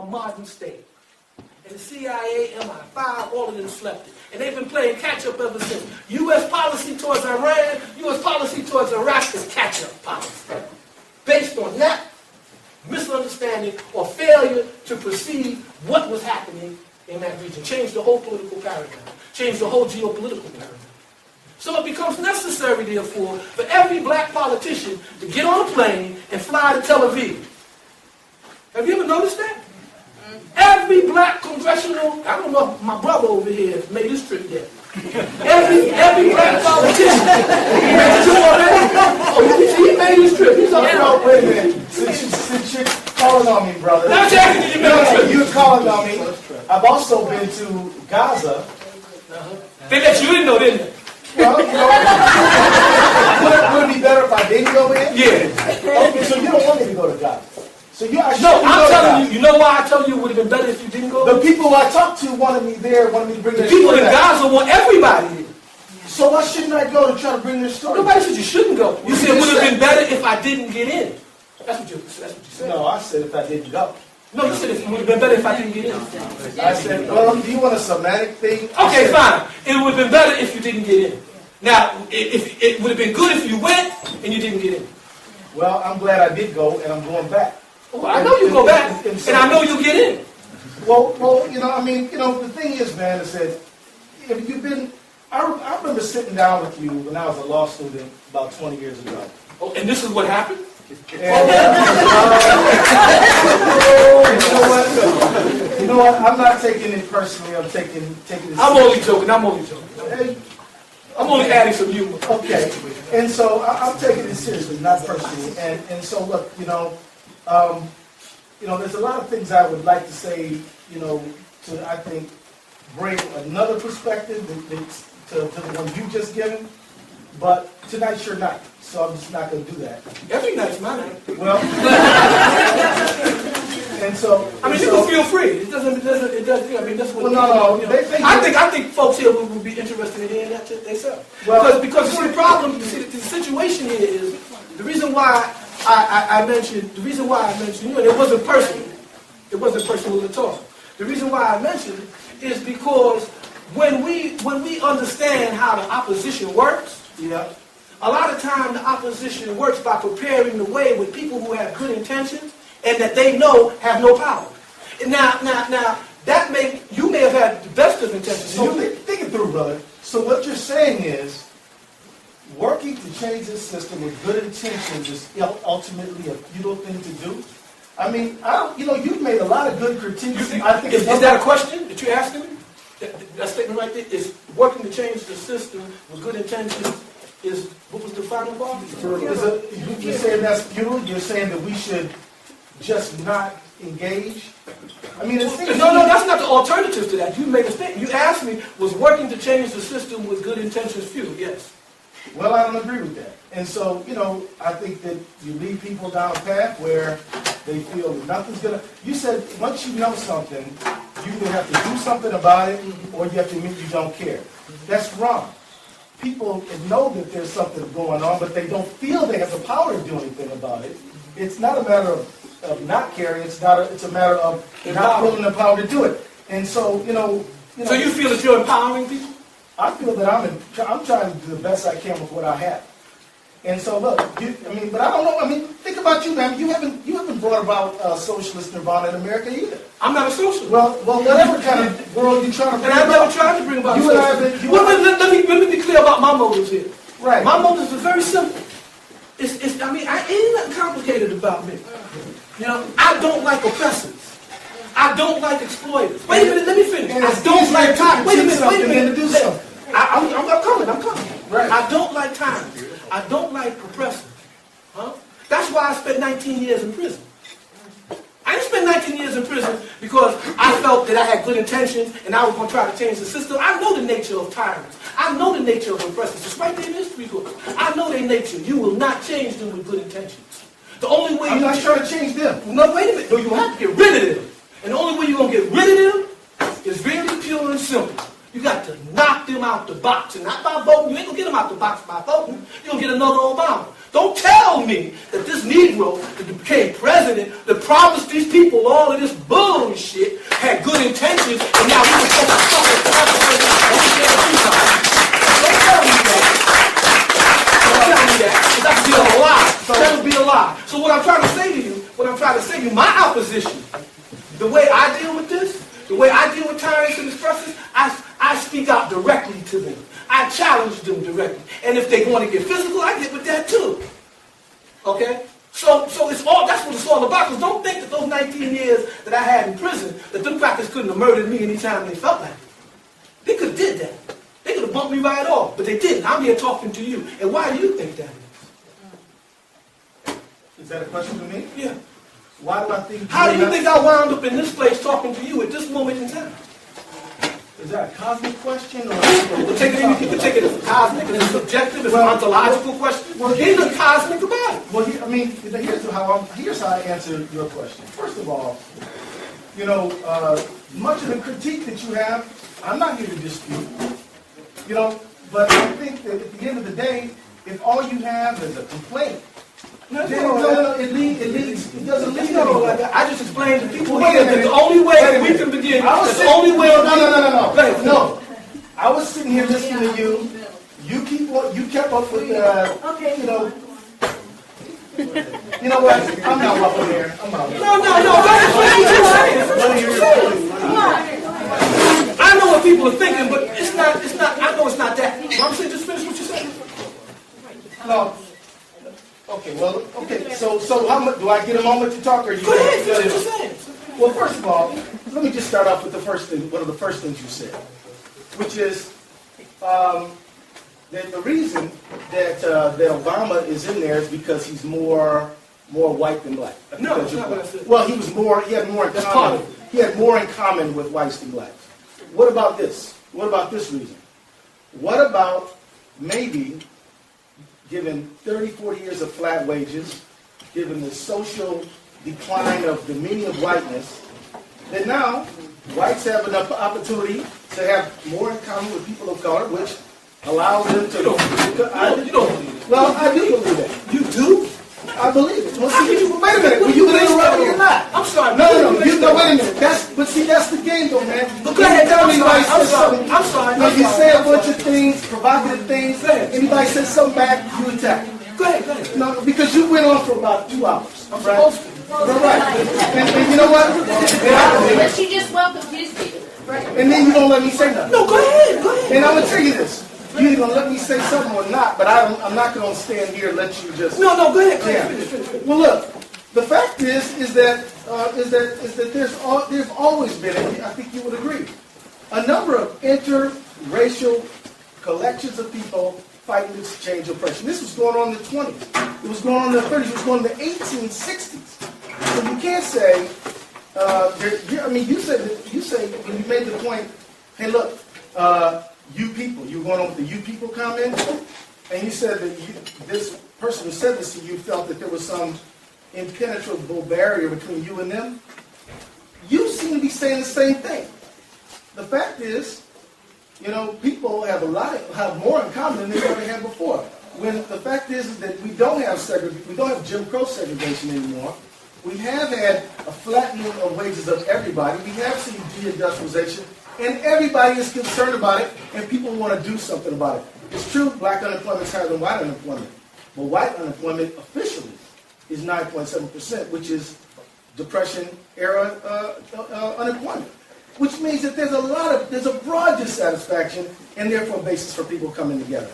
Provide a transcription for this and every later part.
modern state. And the CIA, MI5, all of them slept it. And they've been playing catch-up ever since. U.S. policy towards Iran, U.S. policy towards Iraq is catch-up policy. Based on that misunderstanding or failure to perceive what was happening in that region. Change the whole political paradigm. Change the whole geopolitical paradigm. So it becomes necessary, therefore, for every black politician to get on a plane and fly to Tel Aviv. Have you ever noticed that? Every black congressional, I don't know if my brother over here has made this trip yet. Every black politician. He made this trip already? Oh, he made this trip. He's on the road. Wait a minute. Since you're calling on me, brother. Now, Jackie, you made a trip. You're calling on me. I've also been to Gaza. They let you in, though, didn't they? Well, you know, would it be better if I didn't go in? Yeah. Okay, so you don't want me to go to Gaza. So you actually No, I'm telling you, you know why I tell you it would have been better if you didn't go? The people I talked to wanted me there, wanted me to bring The their people story in back. Gaza want everybody here. So why shouldn't I go to try to bring their story Nobody back? said you shouldn't go. You said it would have been better if I didn't get in. That's what you said. No, I said if I didn't go. No, you said it would have been better if I didn't get in. I said, well, do you want a semantic thing? Okay, fine. It would have been better if you didn't get in. Now, if it would have been good if you went and you didn't get in. Well, I'm glad I did go, and I'm going back. Well, I know you go back, and I know you get in. Well, you know, I mean, you know, the thing is, man, is that if you've been, I remember sitting down with you when I was a law student about 20 years ago. Oh, and this is what happened? And, you know what? I'm not taking it personally. I'm taking it. I'm only joking. Hey, I'm only adding some humor. okay. And so I'm taking it seriously, not personally. And so look, there's a lot of things I would like to say, to I think bring another perspective to the one you just given. But tonight's your night, so I'm just not going to do that. Every night's my night. Well, and so I mean, you can feel free. It doesn't. I mean, that's what. Well, no. I think folks here would be interested in hearing that themselves. Well, because you see, the problem, the situation here is the reason why I mentioned you, and it wasn't personal. It wasn't personal at all. The reason why I mentioned it is because when we understand how the opposition works. Yeah. A lot of time the opposition works by preparing the way with people who have good intentions and that they know have no power. And now that you may have had the best of intentions. So think it through, brother. So what you're saying is working to change this system with good intentions is ultimately a futile thing to do. I mean, you've made a lot of good critiques. I think is that a question that you're asking me? That statement right there is working to change the system with good intentions is what was the final part? You're saying that's futile? You're saying that we should just not engage? I mean, no, that's not the alternative to that. You made a statement. You asked me, was working to change the system with good intentions futile? Yes. Well, I don't agree with that. And so, I think that you lead people down a path where they feel that nothing's going to... You said once you know something, you either have to do something about it or you have to admit you don't care. That's wrong. People know that there's something going on, but they don't feel they have the power to do anything about it. It's not a matter of not caring. It's a matter of not feeling the power to do it. And so, So you feel that you're empowering people? I feel that I'm trying to do the best I can with what I have. And so look, but I don't know. I mean, think about you, man. You haven't brought about socialist nirvana in America either. I'm not a socialist. Well, whatever kind of world you're trying to bring about. And I've never tried to bring about socialism. Let me be clear about my motives here. Right. My motives are very simple. Ain't nothing complicated about me. I don't like oppressors. I don't like exploiters. Wait a minute, let me finish. I don't like time. Wait a minute. I'm coming. Right. I don't like time. I don't like oppressors. That's why I spent 19 years in prison. I didn't spend 19 years in prison because I felt that I had good intentions and I was going to try to change the system. I know the nature of tyrants. I know the nature of oppressors. It's right there in history books. I know their nature. You will not change them with good intentions. The only way I'm not trying to change them. No, wait a minute. No, you have to get rid of them. And the only way you're going to get rid of them is really pure and simple. You got to knock them out the box. And not by voting. You ain't going to get them out the box by voting. You're going to get another Obama. Don't tell me that this Negro that became president, that promised these people all of this bullshit, had good intentions, and now he was supposed to suffer consequences. Don't tell me that. Don't tell me that. Because that would be a lie. That would be a lie. So what I'm trying to say to you, my opposition, the way I deal with this, the way I deal with tyrants and oppressors, I speak out directly to them. I challenge them directly. And if they want to get physical, I get with that too. Okay? So it's all, that's what it's all about. Because don't think that those 19 years that I had in prison, that them crackers couldn't have murdered me anytime they felt like it. They could have did that. They could have bumped me right off. But they didn't. I'm here talking to you. And why do you think that is? Is that a question to me? Yeah. Why do I think... How do you think I wound up in this place talking to you at this moment in time? Is that a cosmic question? Or You can take it as a cosmic, and it's subjective, it's an ontological question. Well, here's a cosmic about it. Well, here's how I answer your question. First of all, much of the critique that you have, I'm not here to dispute. But I think that at the end of the day, if all you have is a complaint, it doesn't lead to I just explained to people here that the only way we can begin, the only way... No. I was sitting here listening to you. You kept up with You know what? I'm not up here. I'm out. No. I know what people are thinking, but it's not. I know it's not that. I'm saying just finish what you're saying. No. Okay. So how much do I get a moment to talk, or you? Go ahead. Finish what you're saying. Well, first of all, let me just start off with the first thing. One of the first things you said, which is that the reason that Obama is in there is because he's more white than black. No, that's not what I said. Well, he had more in common. He had more in common with whites than blacks. What about this? What about this reason? What about maybe given 30, 40 years of flat wages, given the social decline of the meaning of whiteness, that now whites have an opportunity to have more in common with people of color, which allows them to... You don't believe it. Well, I do believe that. You do? I believe it. Well, wait a minute. Will you interrupt me or not? I'm sorry. No. Wait a minute. That's the game, though, man. Go ahead. I'm sorry. No, you say a bunch of things, provocative things. Anybody says something back, you attack. Go ahead. No, because you went on for about 2 hours. I'm supposed to. Right. And you know what? But she just welcomed his people. And then you don't let me say nothing. No, go ahead. And I'm going to tell you this. You either going to let me say something or not, but I'm not going to stand here and let you just... No, go ahead. Finish. Well, look, the fact is that there's always been, and I think you would agree, a number of interracial collections of people fighting to exchange oppression. This was going on in the 20s. It was going on in the 30s. It was going on in the 1860s. So you can't say, you say when you made the point, hey, look, you people, you were going on with the you people comment, and you said that this person who said this to you felt that there was some impenetrable barrier between you and them. You seem to be saying the same thing. The fact is, people have more in common than they ever had before. When the fact is that we don't have Jim Crow segregation anymore. We have had a flattening of wages of everybody. We have seen deindustrialization, and everybody is concerned about it, and people want to do something about it. It's true, black unemployment is higher than white unemployment, but white unemployment officially is 9.7%, which is Depression-era unemployment, which means that there's a broad dissatisfaction, and therefore a basis for people coming together.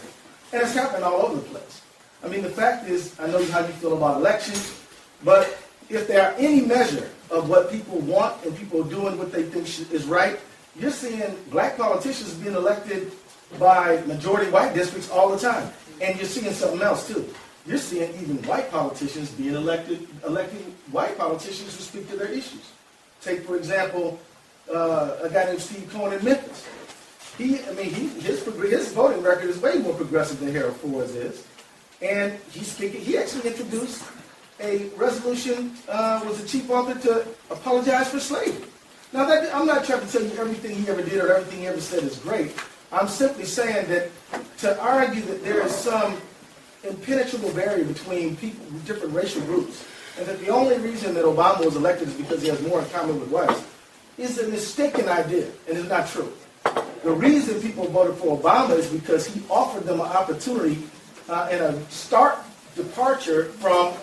And it's happening all over the place. I mean, the fact is, I know how you feel about elections, but if there are any measure of what people want and people doing what they think is right, you're seeing black politicians being elected by majority white districts all the time. And you're seeing something else, too. You're seeing even white politicians being electing white politicians who speak to their issues. Take, for example, a guy named Steve Cohen in Memphis. His voting record is way more progressive than Harold Ford's is. And he actually introduced a resolution, was the chief author to apologize for slavery. Now, I'm not trying to tell you everything he ever did or everything he ever said is great. I'm simply saying that to argue that there is some impenetrable barrier between people, different racial groups, and that the only reason that Obama was elected is because he has more in common with whites, is a mistaken idea, and it's not true. The reason people voted for Obama is because he offered them an opportunity and a stark departure from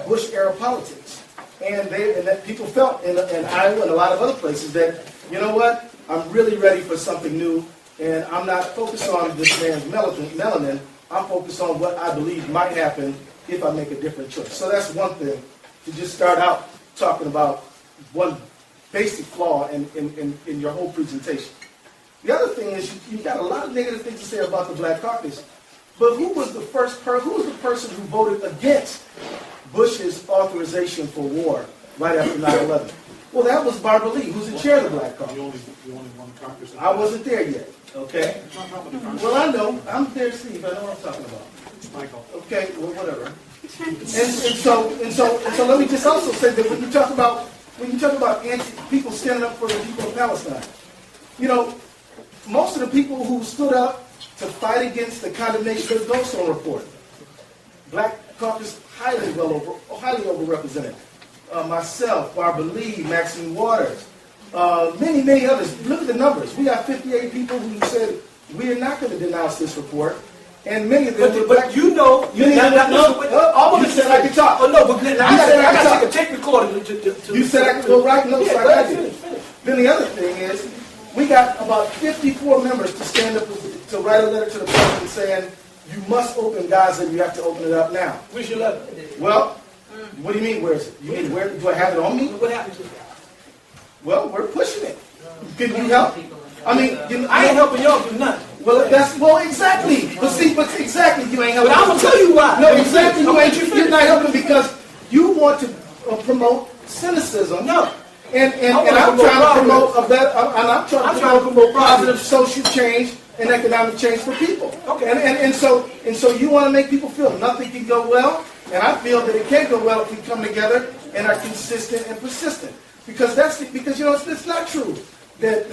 Bush-era politics. And that people felt in Iowa and a lot of other places that, you know what, I'm really ready for something new, and I'm not focused on this man's melanin. I'm focused on what I believe might happen if I make a different choice. So that's one thing, to just start out talking about one basic flaw in your whole presentation. The other thing is you got a lot of negative things to say about the Black Caucus, but who was the person who voted against Bush's authorization for war right after 9/11? Well, that was Barbara Lee, who's the chair of the Black Caucus. You only one caucus. I wasn't there yet, okay? Well, I know. I'm there, Steve. I know what I'm talking about. Michael. Okay, well, whatever. And so let me just also say that when you talk about people standing up for the people of Palestine, you know, most of the people who stood up to fight against the condemnation of the Goldstone report, Black Caucus highly overrepresented. Myself, Barbara Lee, Maxine Waters, many others. Look at the numbers. We got 58 people who said we are not going to denounce this report, and many of them. But you know, I want to say I can talk. Oh no, but I got to take a tape recorder to You said I could go right? No, yeah, so I got you. Then the other thing is, we got about 54 members to stand up to write a letter to the president saying, you must open Gaza and you have to open it up now. Where's your letter? Well, what do you mean, where is it? You mean, where do I have it on me? What happened to it? Well, we're pushing it. Can you help? I mean, I ain't helping y'all do nothing. Well, exactly. But exactly, you ain't helping. But I'm gonna tell you why. No, exactly, you're not helping because you want to promote cynicism. No. And I'm trying to promote positive social change and economic change for people. Okay. And so you want to make people feel nothing can go well, and I feel that it can go well if we come together and are consistent and persistent. Because you know it's not true that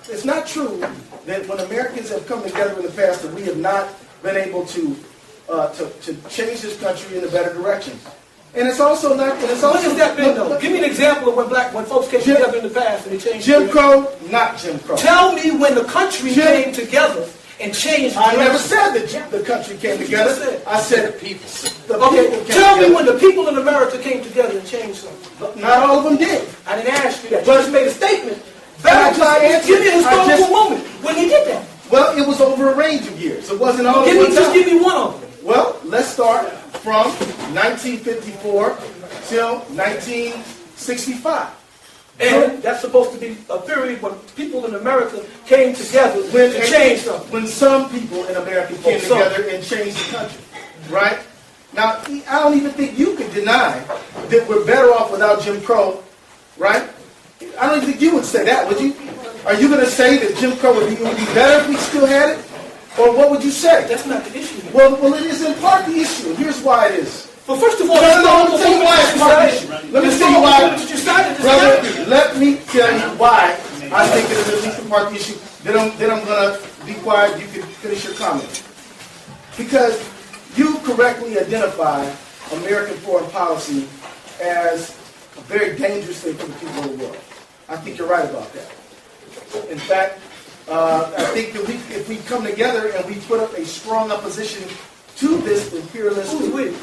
it's not true that when Americans have come together in the past that we have not been able to change this country in a better direction. And it's also not. And it's also, what has that been though? Give me an example of when folks came together in the past and they changed. Jim Crow, not Jim Crow. Tell me when the country came together and changed. I never said that the country came together. I said the people. Okay, tell me when the people in America came together and changed something. Not all of them did. I didn't ask you that. You just made a statement. Give me a historical moment when he did that. Well, it was over a range of years. It wasn't all. Just give me one of them. Well, let's start from 1954 till 1965. And that's supposed to be a period when people in America came together to change something. When some people in America came together and changed the country, right? Now, I don't even think you could deny that we're better off without Jim Crow, right? I don't even think you would say that, would you? Are you going to say that Jim Crow would be better if we still had it? Or what would you say? That's not the issue. Well, it is in part the issue. Here's why it is. But first of all, let me tell you why it's part of the issue. Let me tell you why. Brother, let me tell you why I think it is at least in part the issue. Then I'm going to be quiet. You can finish your comment. Because you correctly identify American foreign policy as a very dangerous thing for the people of the world. I think you're right about that. In fact, I think that if we come together and we put up a strong opposition to this imperialist... Who's we?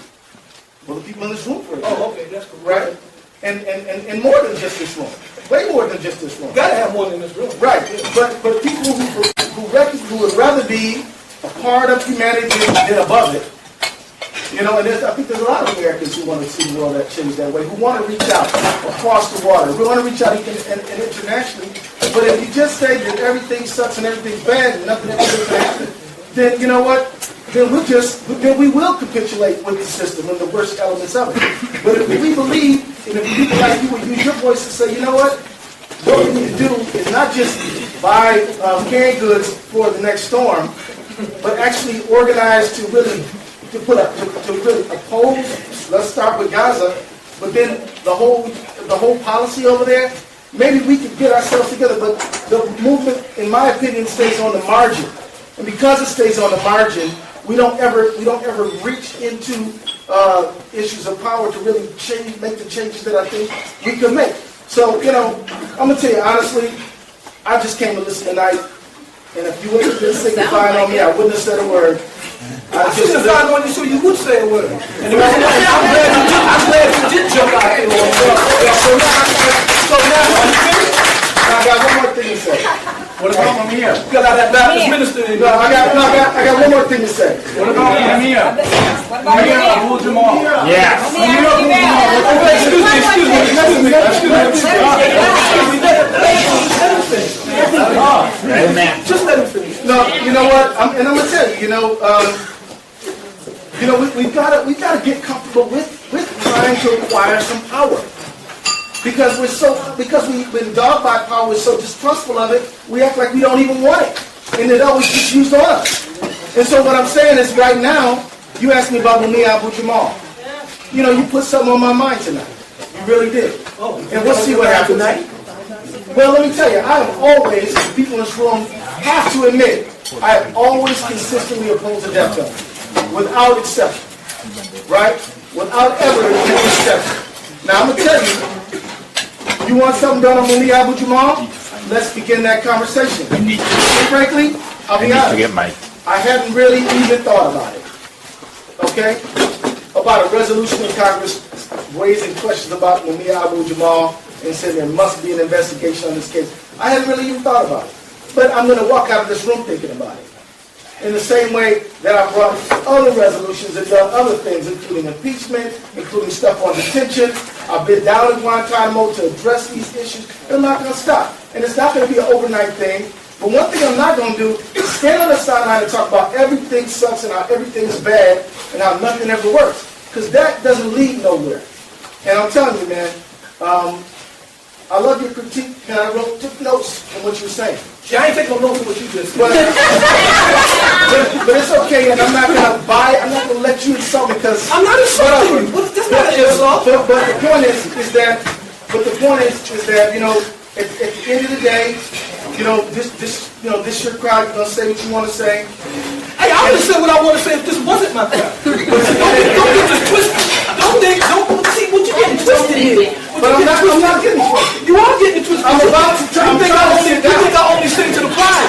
Well, the people in this room, for example. Oh, okay, that's cool. Right? And more than just this room. Way more than just this room. Gotta have more than this room. Right. But people who would rather be a part of humanity than above it. You know, and I think there's a lot of Americans who want to see the world that change that way, who want to reach out across the water, who want to reach out and internationally. But if you just say that everything sucks and everything's bad and nothing ever can happen, then you know what? Then we will capitulate with the system and the worst elements of it. But if we believe, and if people like you would use your voice to say, you know what we need to do is not just buy canned goods for the next storm, but actually organize to really oppose. Let's start with Gaza, but then the whole policy over there. Maybe we could get ourselves together, but the movement, in my opinion, stays on the margin. And because it stays on the margin, we don't ever reach into issues of power to really make the changes that I think we can make. So, I'm going to tell you honestly, I just came to listen tonight, and if you wouldn't have been signifying on me, I wouldn't have said a word. I signified on you so you would say a word. And I'm glad you did jump out there. So now, I got one more thing to say. What about Mamiya? because I that Baptist minister in No, I got one more thing to say. What about Mamiya? Mamiya Abu Jamal. Yes. Just let him finish. No, you know what? I'm going to tell you. We've got to get comfortable with trying to acquire some power. Because we've been dogged by power, we're so distrustful of it, we act like we don't even want it. And it always gets used on us. And so what I'm saying is right now, you asked me about Mumia Abu Jamal. You put something on my mind tonight. You really did. And we'll see what happens tonight. Well, let me tell you, I have always, people in this room have to admit, I have always consistently opposed the death penalty. Without exception. Right? Without ever any exception. Now, I'm going to tell you, you want something done on Mumia Abu Jamal? Let's begin that conversation. Frankly, I'll be honest. I hadn't really even thought about it. Okay? About a resolution in Congress raising questions about Mumia Abu Jamal and saying there must be an investigation on this case. I hadn't really even thought about it. But I'm going to walk out of this room thinking about it. In the same way that I brought other resolutions and done other things, including impeachment, including stuff on detention. I've been down in Guantanamo to address these issues. They're not going to stop. And it's not going to be an overnight thing. But one thing I'm not going to do is stand on the sideline and talk about everything sucks and how everything is bad and how nothing ever works. Because that doesn't lead nowhere. And I'm telling you, man, I love your critique, and I took notes on what you were saying. See, I ain't taking no notes on what you just said. But it's okay, and I'm not going to buy it. I'm not going to let you insult me because I'm not insulting you. That's not an insult. But the point is that at the end of the day, this your crowd. You're going to say what you want to say. Hey, I would have said what I want to say if this wasn't my crowd. Don't get this twisted. Don't see what you're getting twisted here. But I'm not getting twisted. You are getting twisted. I'm about to try. You think I only sing to the choir?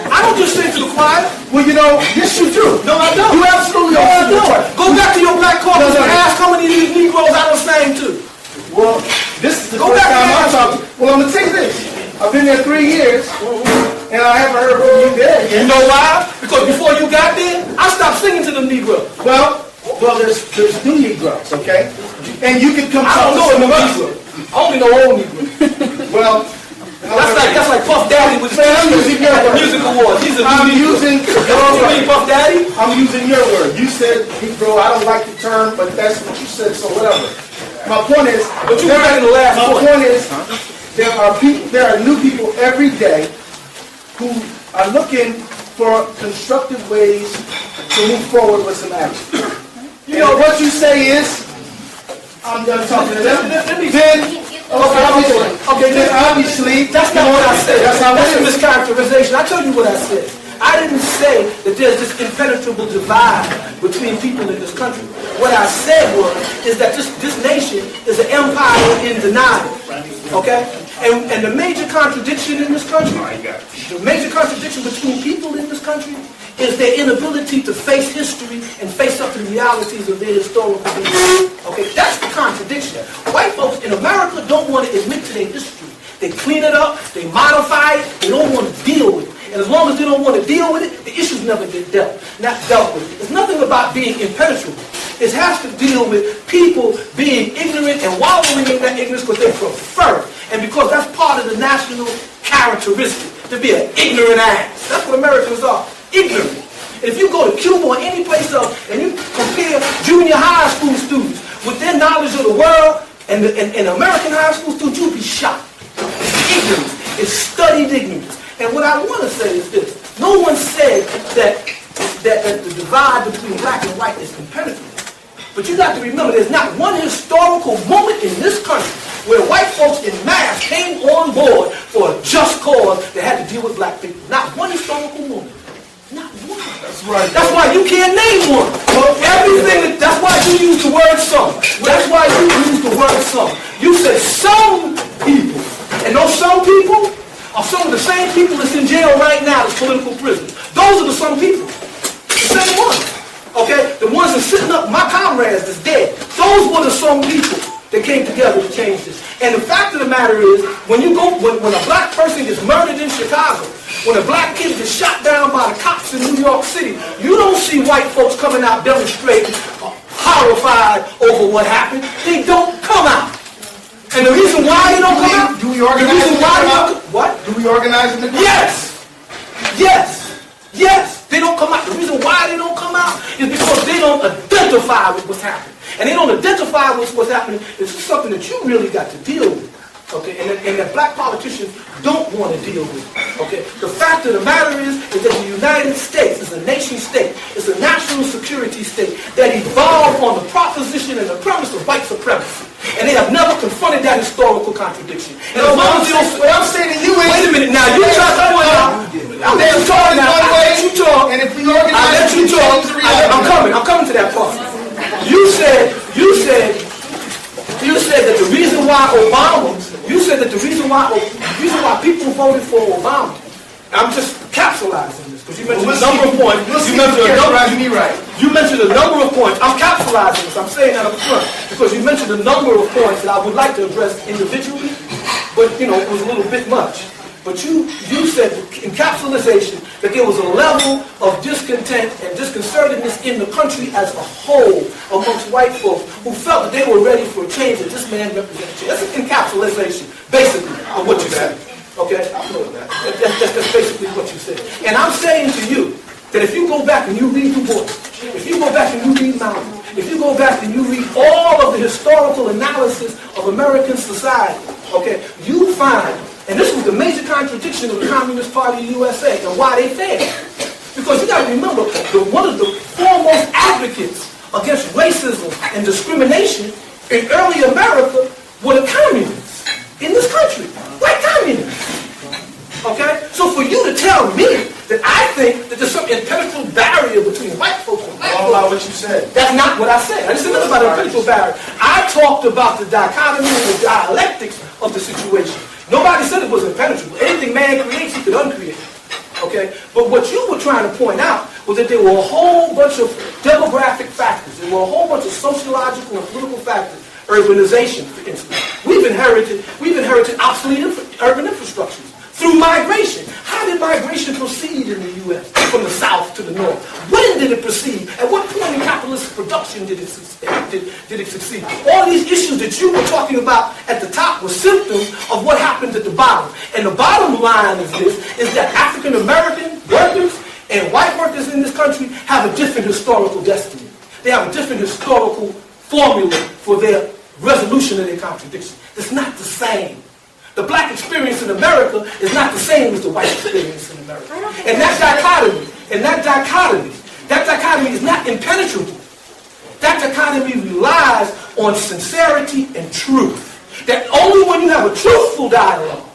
I don't just sing to the choir. Well, yes you do. No, I don't. You absolutely don't. Go back to your Black Caucus and ask how many of these Negroes I done sang to. Well, this is the first time I'm talking. Well, I'm going to tell you this. I've been there 3 years, and I haven't heard from you there. You know why? Because before you got there, I stopped singing to them Negroes. Well, there's new Negroes, okay? And you can come I don't know no Negroes. I only know old Negroes. Well, that's like Puff Daddy with his music awards. I'm using your word. Puff Daddy? I'm using your word. You said Negro. I don't like the term, but that's what you said, so whatever. My point is, but you were in the last my point is, there are new people every day who are looking for constructive ways to move forward with some action. What you say is, I'm done talking to them. Then obviously, that's not what I said. That's a mischaracterization. I tell you what I said. I didn't say that there's this impenetrable divide between people in this country. What I said is that this nation is an empire in denial. Okay? And the major contradiction in this country, the major contradiction between people in this country is their inability to face history and face up to the realities of their historical being. Okay? That's the contradiction. White folks in America don't want to admit to their history. They clean it up, they modify it, they don't want to deal with it. And as long as they don't want to deal with it, the issues never get dealt with. It's nothing about being impenetrable. It has to deal with people being ignorant and wallowing in that ignorance because they prefer it. And because that's part of the national characteristic, to be an ignorant ass. That's what Americans are, ignorant. And if you go to Cuba or any place else and you compare junior high school students with their knowledge of the world and American high school students, you'll be shocked. Ignorance is studied ignorance. And what I want to say is this. No one said that the divide between black and white is impenetrable. But you got to remember, there's not one historical moment in this country where white folks in mass came on board for a just cause that had to deal with black people. Not one historical moment. Not one. right. That's why you can't name one. Everything, that's why you use the word some. That's why you use the word some. You said some people. And those some people are some of the same people that's in jail right now as political prisoners. Those are the some people. The same ones. Okay? The ones that sitting up, my comrades that's dead. Those were the some people that came together to change this. And the fact of the matter is, when a black person gets murdered in Chicago, when a black kid gets shot down by the cops in New York City, you don't see white folks coming out demonstrating, horrified over what happened. They don't come out. And the reason why they don't come out, do we organize the reason why them to come out? What? Do we organize them to come out? Yes. They don't come out. The reason why they don't come out is because they don't identify with what's happening. And they don't identify with what's happening. It's something that you really got to deal with. Okay, and that black politicians don't want to deal with. Okay, the fact of the matter is that the United States is a nation state. It's a national security state that evolved on the proposition and the premise of white supremacy. And they have never confronted that historical contradiction. And as long as you don't, what I'm saying to you is, wait a minute now, you try to point out. I'm let you talk now. I let you talk. And if we organize, I let you talk. I'm coming to that part. You said that the reason why people voted for Obama. I'm just capsulizing this because you mentioned a number of points. You mentioned a number of points. I'm capsulizing this. I'm saying that up front because you mentioned a number of points that I would like to address individually, but it was a little bit much. But you said in capsulization that there was a level of discontent and disconcertedness in the country as a whole amongst white folks who felt that they were ready for a change that this man represented. That's an encapsulation, basically, of what you said. Okay? That's basically what you said. And I'm saying to you that if you go back and you read Du Bois, if you go back and you read Malcolm, if you go back and you read all of the historical analysis of American society, okay, you find. And this was the major contradiction of the Communist Party of the USA and why they failed. Because you got to remember, one of the foremost advocates against racism and discrimination in early America were the communists in this country. White communists. Okay? So for you to tell me that I think that there's some impenetrable barrier between white folks and black folks. About what you said. That's not what I said. I didn't say nothing about an impenetrable barrier. I talked about the dichotomy and the dialectics of the situation. Nobody said it was impenetrable. Anything man creates, he could uncreate. Okay? But what you were trying to point out was that there were a whole bunch of demographic factors. There were a whole bunch of sociological and political factors. Urbanization, for instance. We've inherited obsolete urban infrastructures through migration. How did migration proceed in the U.S. from the south to the north? When did it proceed? At what point in capitalist production did it succeed? All these issues that you were talking about at the top were symptoms of what happened at the bottom. And the bottom line is this, is that African American workers and white workers in this country have a different historical destiny. They have a different historical formula for their resolution of their contradiction. It's not the same. The black experience in America is not the same as the white experience in America. And that dichotomy is not impenetrable. That dichotomy relies on sincerity and truth. That only when you have a truthful dialogue,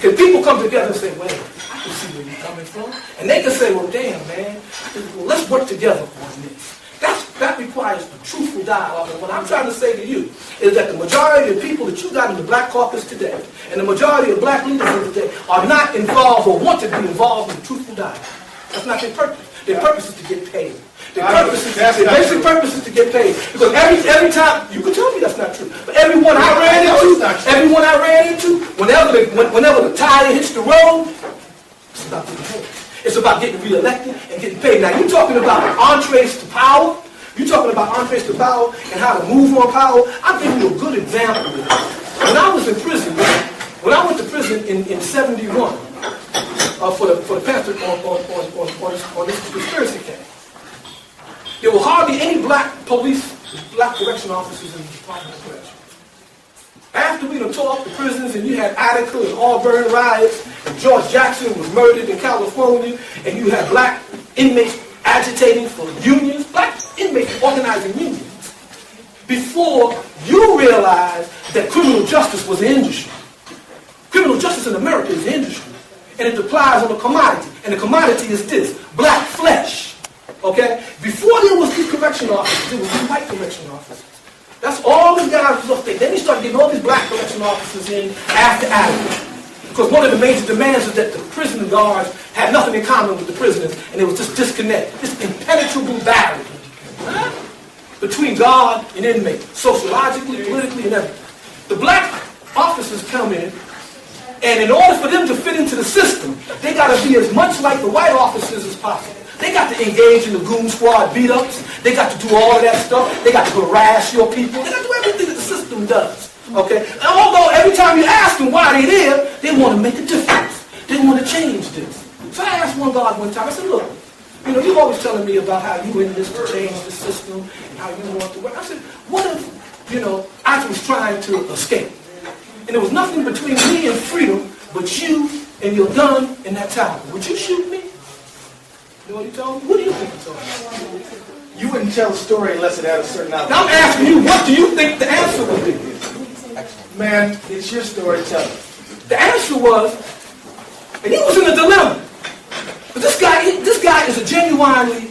can people come together and say, wait, I can see where you're coming from. And they can say, well, damn, man, let's work together on this. That requires a truthful dialogue. And what I'm trying to say to you is that the majority of people that you got in the Black Caucus today and the majority of black leaders today are not involved or want to be involved in a truthful dialogue. That's not their purpose. Their purpose is to get paid. Their basic purpose is to get paid. Because every time, you can tell me that's not true, but everyone I ran into, whenever the tire hits the road, it's about getting paid. It's about getting reelected and getting paid. Now, you're talking about entrees to power. You're talking about entrees to power and how to move on power. I'll give you a good example of this. When I was in prison, when I went to prison in 71 for the Panther on this conspiracy case, there were hardly any black correction officers in the Department of Correction. After we done tore up the prisons and you had Attica and Auburn riots and George Jackson was murdered in California and you had black inmates agitating for unions, black inmates organizing unions, before you realized that criminal justice was an industry. Criminal justice in America is an industry. and it applies on a commodity. And the commodity is this, black flesh. Okay? Before there was these correction officers, there was these white correction officers. That's all the guys was up there. Then he started getting all these black correction officers in after Adam. Because one of the major demands is that the prison guards had nothing in common with the prisoners, and there was this disconnect, this impenetrable barrier between God and inmate, sociologically, politically, and everything. The black officers come in, and in order for them to fit into the system, they got to be as much like the white officers as possible. They got to engage in the goon squad beat-ups. They got to do all of that stuff. They got to harass your people. They got to do everything that the system does. Okay? And although every time you ask them why they're there, they want to make a difference. They want to change this. So I asked one guard one time, I said, look, you know, you're always telling me about how you in this to change the system and how you want to work. I said, what if, you know, I was trying to escape? And there was nothing between me and freedom but you and your gun and that tower. Would you shoot me? You know what he told me? What do you think he told me? You wouldn't tell a story unless it had a certain outcome. Now I'm asking you, what do you think the answer would be? Man, it's your story, tell it. The answer was, and he was in a dilemma. But this guy is a genuinely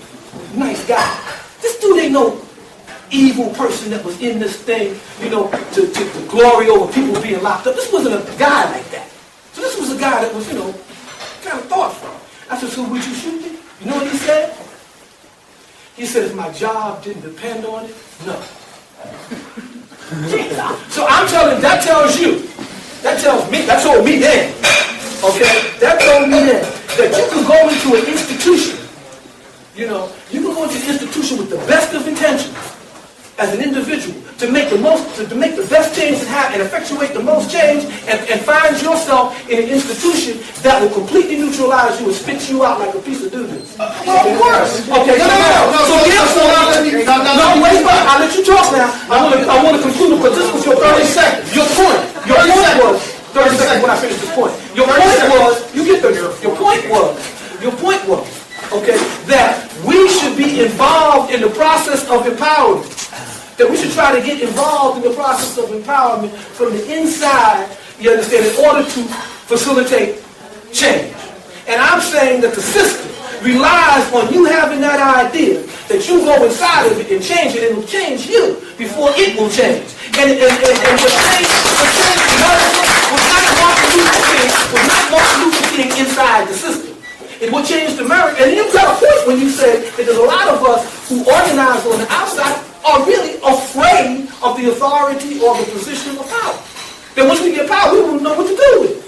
nice guy. This dude ain't no evil person that was in this thing, you know, to glory over people being locked up. This wasn't a guy like that. So this was a guy that was, you know, kind of thoughtful. I said, so would you shoot me? You know what he said? He said, if my job didn't depend on it, no. So I'm telling, that tells you, that tells me, that told me then, okay? That told me then that you can go into an institution, you know, you can go into an institution with the best of intentions as an individual to make the most, to make the best change and effectuate the most change and find yourself in an institution that will completely neutralize you and spit you out like a piece of doo-doo. Well, of course. Okay, no, wait, but I'll let you talk now. I want to conclude because this was your 30 seconds. Your point was, 30 seconds when I finish the point. Your point was, you get 30. Your point was, okay, that we should be involved in the process of empowerment. That we should try to get involved in the process of empowerment from the inside, you understand, in order to facilitate change. And I'm saying that the system relies on you having that idea that you go inside of it and change it, and it will change you before it will change. And the change was not Martin Luther King inside the system. It will change America. And you've got a point when you say that there's a lot of us who organize on the outside are really afraid of the authority or the position of power. Then once we get power, we won't know what to do with it.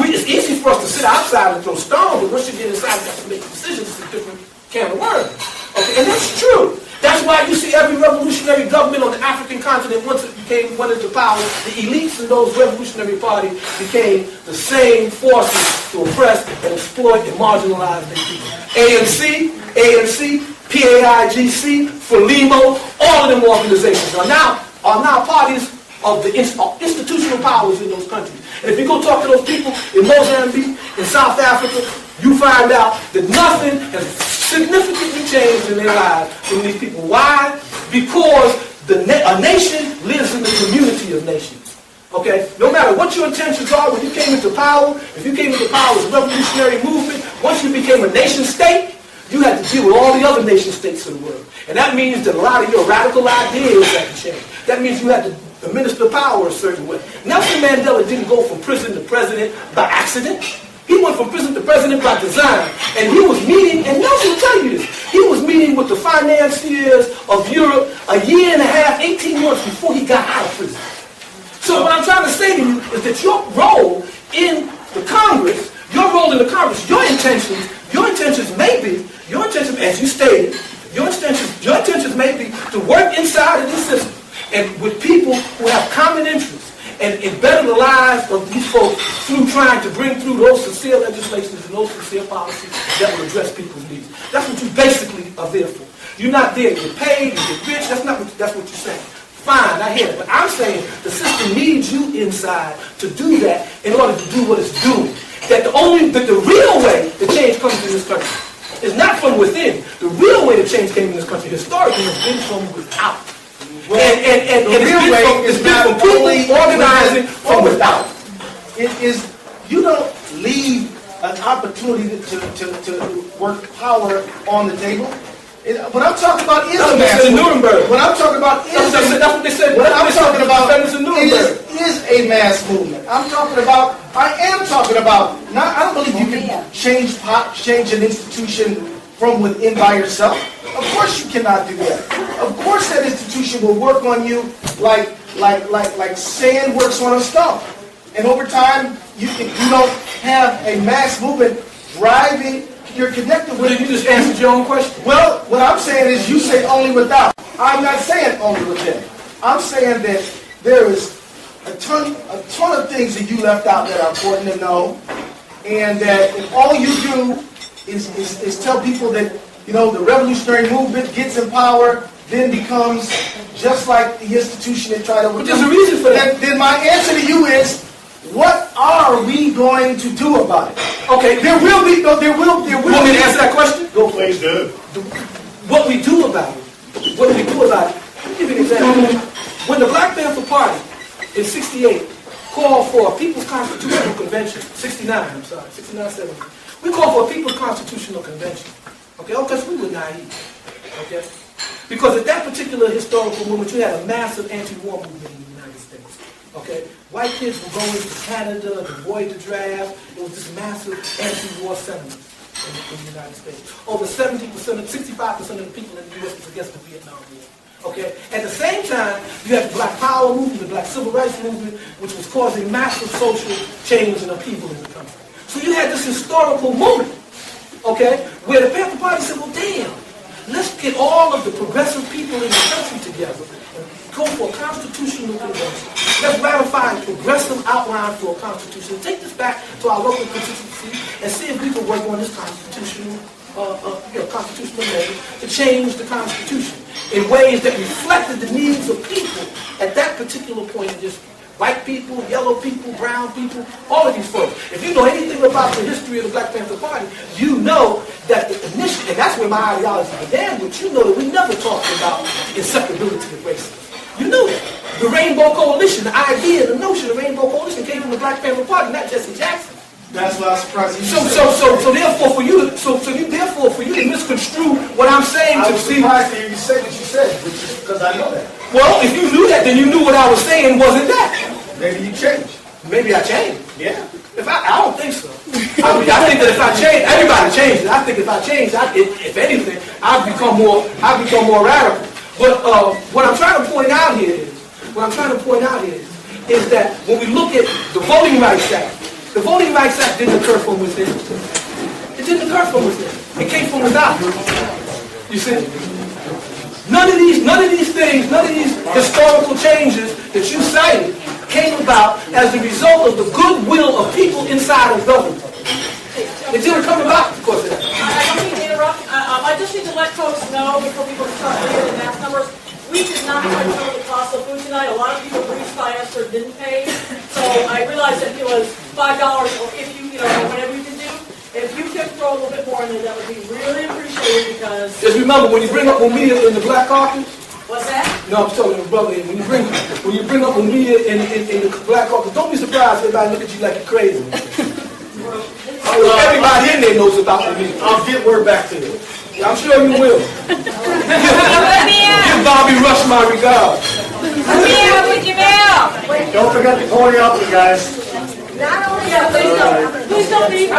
It's easy for us to sit outside and throw stones, but once you get inside, you have to make decisions. It's a different can of worms. Okay, and that's true. That's why you see every revolutionary government on the African continent, once it went into power, the elites in those revolutionary parties became the same forces to oppress and exploit and marginalize their people. ANC, PAIGC, FRELIMO, all of them organizations are now parties of the institutional powers in those countries. And if you go talk to those people in Mozambique, in South Africa, you find out that nothing has significantly changed in their lives from these people. Why? Because a nation lives in the community of nations. Okay? No matter what your intentions are, when you came into power, if you came into power as a revolutionary movement, once you became a nation state, you had to deal with all the other nation states of the world. And that means that a lot of your radical ideas had to change. That means you had to administer power a certain way. Nelson Mandela didn't go from prison to president by accident. He went from prison to president by design. And he was meeting, and Nelson will tell you this, he was meeting with the financiers of Europe a year and a half, 18 months before he got out of prison. So what I'm trying to say to you is that your role in the Congress, your intentions may be, as you stated, your intentions may be to work inside of this system and with people who have common interests and better the lives of these folks through trying to bring through those sincere legislations and those sincere policies that will address people's needs. That's what you basically are there for. You're not there to get paid, to get rich. That's what you're saying. Fine, I hear it. But I'm saying the system needs you inside to do that in order to do what it's doing. That the real way the change comes in this country is not from within. The real way the change came in this country historically has been from without. And the real way is been from people organizing from without. It is, you don't leave an opportunity to work power on the table. What I'm talking about is a mass movement. Nuremberg. What I'm talking about is That's what they said. what I'm talking about in Nuremberg. is a mass movement. I am talking about, not, I don't believe you can change an institution from within by yourself. Of course you cannot do that. Of course that institution will work on you like sand works on a stone. And over time, if you don't have a mass movement driving, you're connected with it. You just answered your own question. Well, what I'm saying is you say only without. I'm not saying only within. I'm saying that there is a ton of things that you left out that are important to know, and that if all you do is tell people that, you know, the revolutionary movement gets in power, then becomes just like the institution that tried to overcome. But there's a reason for that. Then my answer to you is, what are we going to do about it? Okay, There will be. you want me to answer that question? Go, please do. What we do about it. What do we do about it? Let me give you an example. When the Black Panther Party in '68 called for a People's Constitutional Convention, 69, 70. We called for a People's Constitutional Convention. Okay, because we were naive. Okay? Because at that particular historical moment, you had a massive anti-war movement in the United States. Okay? White kids were going to Canada to avoid the draft. It was this massive anti-war sentiment in the United States. Over 65% of the people in the U.S. was against the Vietnam War. Okay? At the same time, you had the Black Power movement, the Black Civil Rights movement, which was causing massive social change and upheaval in the country. So you had this historical moment, okay, where the Panther Party said, well, damn, let's get all of the progressive people in the country together and go for a constitutional convention. Let's ratify a progressive outline for a constitution. Take this back to our local constituency and see if we can work on this constitutional measure to change the Constitution in ways that reflected the needs of people at that particular point in history. White people, yellow people, brown people, all of these folks. If you know anything about the history of the Black Panther Party, you know that the initiative, and that's where my ideology began with, you know that we never talked about inseparability of racism. You know that. The Rainbow Coalition, the idea, the notion of Rainbow Coalition came from the Black Panther Party, not Jesse Jackson. That's why I'm surprised you. So therefore for you to misconstrue what I'm saying I to was see. surprised to hear you say what you said, because I know that. Well, if you knew that, then you knew what I was saying wasn't that. Maybe you changed. Maybe I changed. Yeah. I don't think so. I think that if I change, everybody changes. I think if I change, if anything, I've become more radical. But what I'm trying to point out here is that when we look at the Voting Rights Act, the Voting Rights Act didn't occur from within. It didn't occur from within. It came from without. You see? None of these things, none of these historical changes that you cited came about as a result of the goodwill of people inside of government. It didn't come about because of that. I don't mean to interrupt. I just need to let folks know before people start reading the math numbers. We did not quite cover the cost of food tonight. A lot of people breached finance or didn't pay. So I realized that it was $5 or if you whatever you can do. If you could throw a little bit more in there, that would be really appreciated because. Just remember when you bring up Umia in the Black Caucus. What's that? No, I'm telling you, brother. When you bring up Umia in the Black Caucus, don't be surprised if everybody look at you like you're crazy. Everybody in there knows about Umia. I'll get word back to you. I'm sure you will. Give Bobby Rush my regards. Don't forget the pony up, you guys. Not only that, please don't leave.